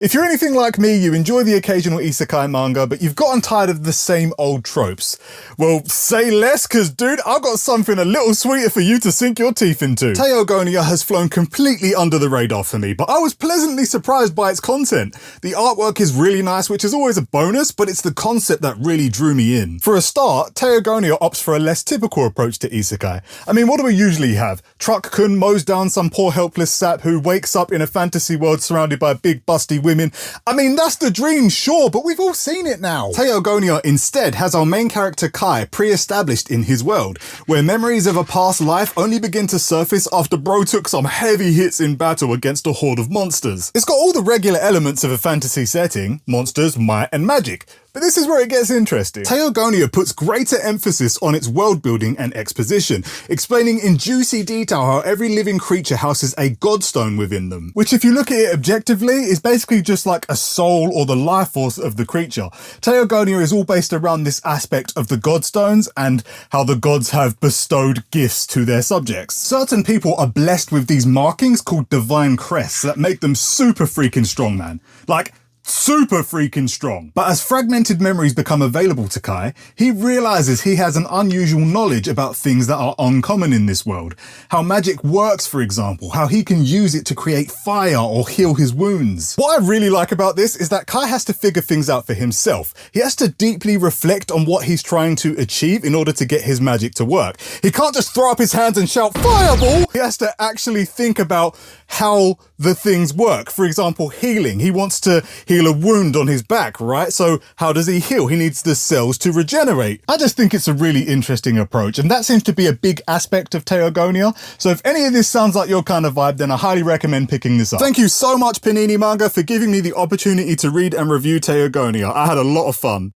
If you're anything like me, you enjoy the occasional isekai manga, but you've gotten tired of the same old tropes. Well, say less, cause dude, I've got something a little sweeter for you to sink your teeth into. Teogonia has flown completely under the radar for me, but I was pleasantly surprised by its content. The artwork is really nice, which is always a bonus, but it's the concept that really drew me in. For a start, Teogonia opts for a less typical approach to isekai. I mean, what do we usually have? Truck-kun mows down some poor helpless sap who wakes up in a fantasy world surrounded by big busty women. I mean, that's the dream, sure, but we've all seen it now. Teogonia instead has our main character Kai pre-established in his world, where memories of a past life only begin to surface after bro took some heavy hits in battle against a horde of monsters. It's got all the regular elements of a fantasy setting: monsters, might, and magic. But this is where it gets interesting. Teogonia puts greater emphasis on its world building and exposition, explaining in juicy detail how every living creature houses a godstone within them, which if you look at it objectively is basically just like a soul or the life force of the creature. Teogonia is all based around this aspect of the godstones and how the gods have bestowed gifts to their subjects. Certain people are blessed with these markings called divine crests that make them super freaking strong, man. Like, super freaking strong. But as fragmented memories become available to Kai, he realizes he has an unusual knowledge about things that are uncommon in this world. How magic works, for example, how he can use it to create fire or heal his wounds. What I really like about this is that Kai has to figure things out for himself. He has to deeply reflect on what he's trying to achieve in order to get his magic to work. He can't just throw up his hands and shout fireball. He has to actually think about how the things work. For example, healing. He wants to heal a wound on his back, right? So how does he heal? He needs the cells to regenerate. I just think it's a really interesting approach, and that seems to be a big aspect of Teogonia. So if any of this sounds like your kind of vibe, then I highly recommend picking this up. Thank you so much, Panini Manga, for giving me the opportunity to read and review Teogonia. I had a lot of fun.